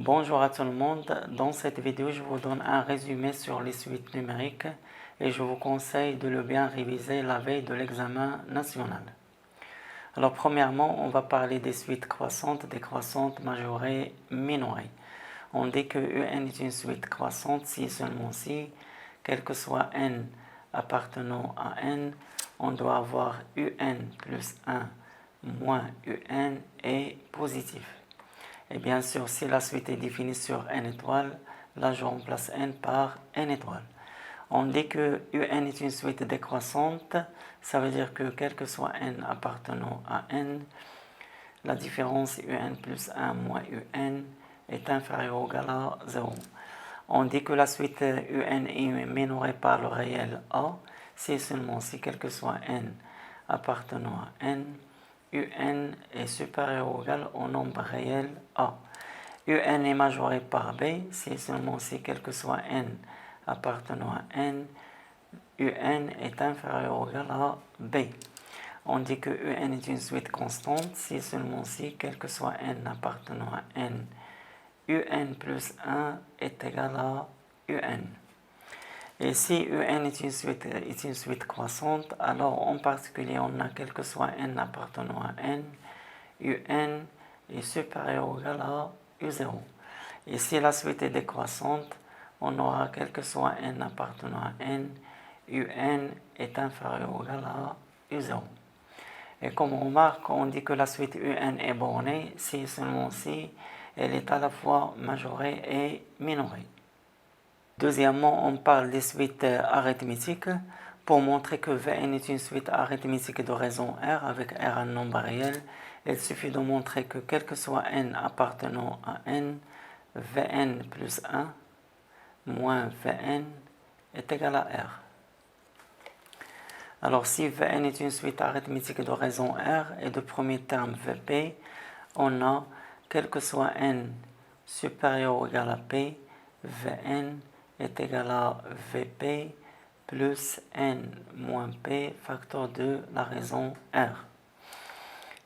Bonjour à tout le monde, dans cette vidéo je vous donne un résumé sur les suites numériques et je vous conseille de le bien réviser la veille de l'examen national. Alors premièrement, on va parler des suites croissantes, décroissantes, majorées, minorées. On dit que UN est une suite croissante si et seulement si, quel que soit n appartenant à n, on doit avoir UN plus 1 moins UN est positif. Et bien sûr, si la suite est définie sur n étoiles, là je remplace n par n étoiles. On dit que UN est une suite décroissante, ça veut dire que quel que soit n appartenant à n, la différence UN plus 1 moins UN est inférieure ou égale à 0. On dit que la suite UN est minorée par le réel A, si et seulement si quel que soit n appartenant à n, UN est supérieur ou égal au nombre réel A. UN est majoré par B, si et seulement si quel que soit n appartenant à n, UN est inférieur ou égal à B. On dit que UN est une suite constante, si et seulement si quel que soit n appartenant à n, UN plus 1 est égal à UN. Et si UN est une suite croissante, alors en particulier on a quel que soit n appartenant à n, UN est supérieur ou égal à U0. Et si la suite est décroissante, on aura quel que soit n appartenant à n, UN est inférieur ou égal à U0. Et comme on remarque, on dit que la suite UN est bornée si et seulement si elle est à la fois majorée et minorée. Deuxièmement, on parle des suites arithmétiques pour montrer que Vn est une suite arithmétique de raison R avec R un nombre réel. Il suffit de montrer que quel que soit n appartenant à n, Vn plus 1 moins Vn est égal à R. Alors si Vn est une suite arithmétique de raison R et de premier terme Vp, on a quel que soit n supérieur ou égal à P, Vn est égal à Vp plus n moins P facteur de la raison R.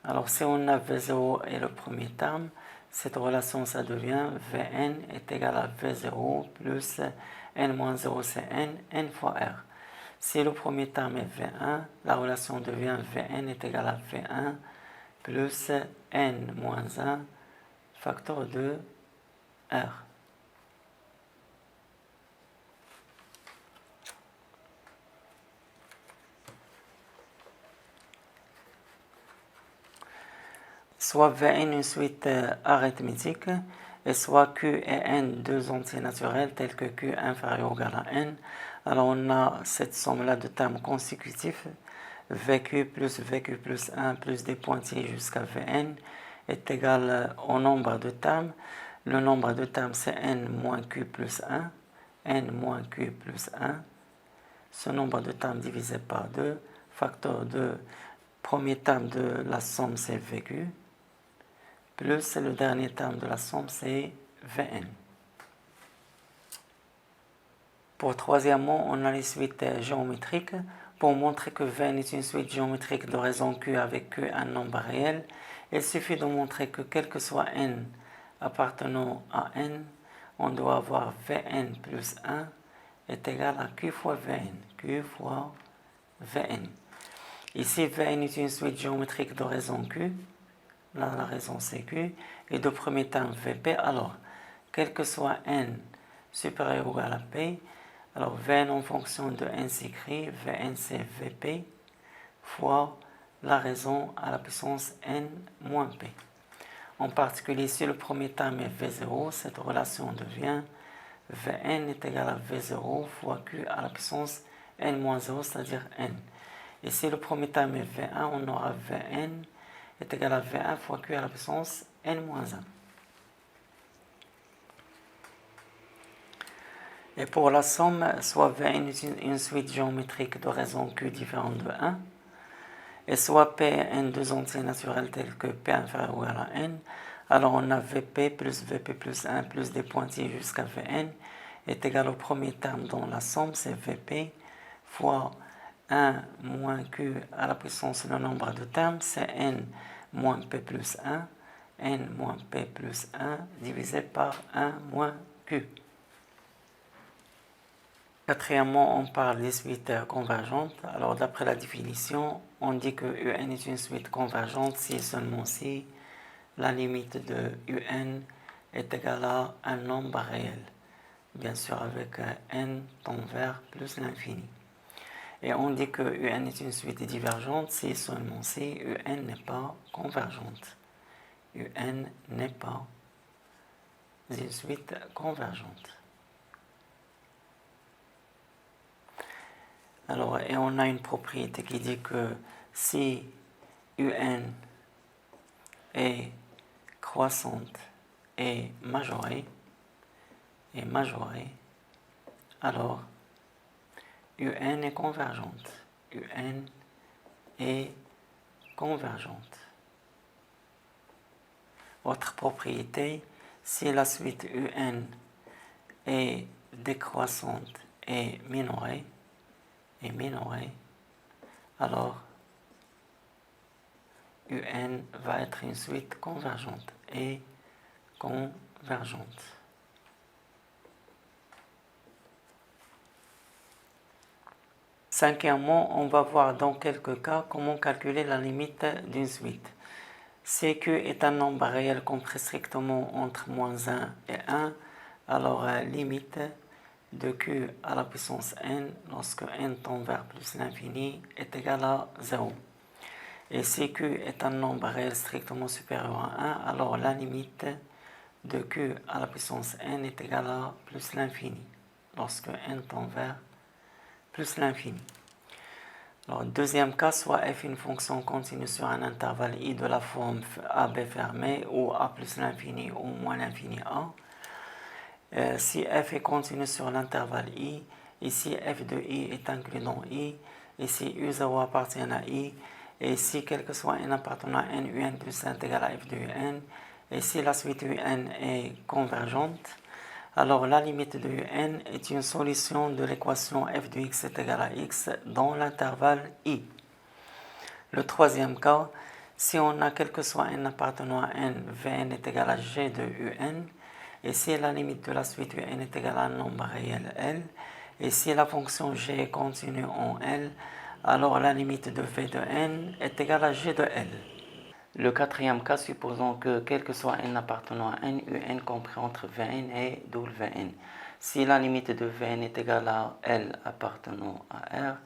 Alors si on a V0 et le premier terme, cette relation ça devient Vn est égal à V0 plus n moins 0 c'est n fois R. Si le premier terme est V1, la relation devient Vn est égal à V1 plus n moins 1 facteur de R. Soit Vn une suite arithmétique, et soit Q et N deux entiers naturels tels que Q inférieur ou égal à N. Alors on a cette somme-là de termes consécutifs, VQ plus 1 plus des pointillés jusqu'à Vn est égal au nombre de termes. Le nombre de termes c'est N moins Q plus 1, N moins Q plus 1. Ce nombre de termes divisé par 2, facteur de premier terme de la somme c'est VQ, plus le dernier terme de la somme c'est Vn. Pour troisièmement, on a les suites géométriques. Pour montrer que Vn est une suite géométrique de raison Q avec Q un nombre réel, il suffit de montrer que quel que soit n appartenant à n, on doit avoir Vn plus 1 est égal à Q fois Vn. Q fois Vn. Ici, Vn est une suite géométrique de raison Q. Là, la raison c'est Q. Et de premier terme Vp. Alors, quel que soit n supérieur ou égal à P, alors Vn en fonction de n s'écrit Vn c'est Vp fois la raison à la puissance n moins P. En particulier, si le premier terme est V0, cette relation devient Vn est égal à V0 fois Q à la puissance n moins 0, c'est-à-dire n. Et si le premier terme est V1, on aura Vn est égal à V1 fois Q à la puissance n moins 1. Et pour la somme, soit Vn est une suite géométrique de raison Q différente de 1, et soit P n deux entiers naturels tels que P inférieur ou égal à n, alors on a Vp plus 1 plus des pointillés jusqu'à Vn est égal au premier terme dont la somme c'est Vp fois 1 moins Q à la puissance le nombre de termes c'est n moins P plus 1, n moins p plus 1 divisé par 1 moins q. Quatrièmement, on parle des suites convergentes. Alors, d'après la définition, on dit que UN est une suite convergente si et seulement si la limite de UN est égale à un nombre réel, bien sûr avec n tend vers plus l'infini. Et on dit que UN est une suite divergente si et seulement si UN n'est pas convergente. UN n'est pas une suite convergente. Alors, et on a une propriété qui dit que si UN est croissante et majorée, alors UN est convergente. UN est convergente. Autre propriété, si la suite UN est décroissante et minorée, alors UN va être une suite convergente et convergente. Cinquièmement, on va voir dans quelques cas comment calculer la limite d'une suite. Si Q est un nombre réel compris strictement entre moins 1 et 1, alors limite de Q à la puissance n lorsque n tend vers plus l'infini est égal à 0. Et si Q est un nombre réel strictement supérieur à 1, alors la limite de Q à la puissance n est égale à plus l'infini lorsque n tend vers plus l'infini. Alors, deuxième cas, soit f est une fonction continue sur un intervalle i de la forme AB fermée ou a plus l'infini ou moins l'infini a. Si f est continue sur l'intervalle i, et si f de i est inclus dans i, et si u0 appartient à i, et si quel que soit n appartenant à n, un plus 1 est égal à f de un, et si la suite un est convergente, alors la limite de un est une solution de l'équation f de x est égal à x dans l'intervalle i. Le troisième cas, si on a quel que soit n appartenant à n, vn est égal à g de un, et si la limite de la suite un est égale à un nombre réel L, et si la fonction g est continue en L, alors la limite de v de n est égale à g de L. Le quatrième cas, supposons que quel que soit n appartenant à n, un compris entre vn et wn. Si la limite de vn est égale à L appartenant à R,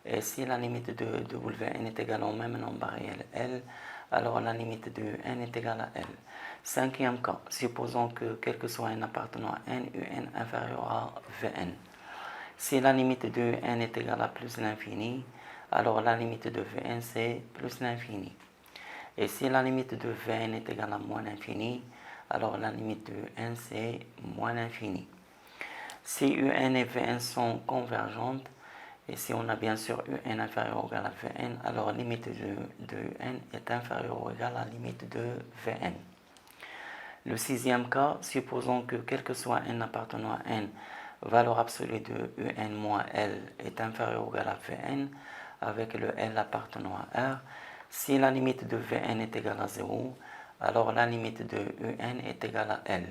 et si la limite de wn est égale au même nombre réel L, alors la limite de n est égale à L. Cinquième cas, supposons que quel que soit n appartenant à n, un inférieur à vn. Si la limite de n est égale à plus l'infini, alors la limite de vn c'est plus l'infini. Et si la limite de vn est égale à moins l'infini, alors la limite de n c'est moins l'infini. Si un et vn sont convergentes, et si on a bien sûr un inférieur ou égal à vn, alors la limite de n est inférieure ou égale à la limite de vn. Le sixième cas, supposons que quel que soit n appartenant à n, valeur absolue de un moins l est inférieure ou égale à vn, avec le l appartenant à R. Si la limite de vn est égale à 0, alors la limite de un est égale à L.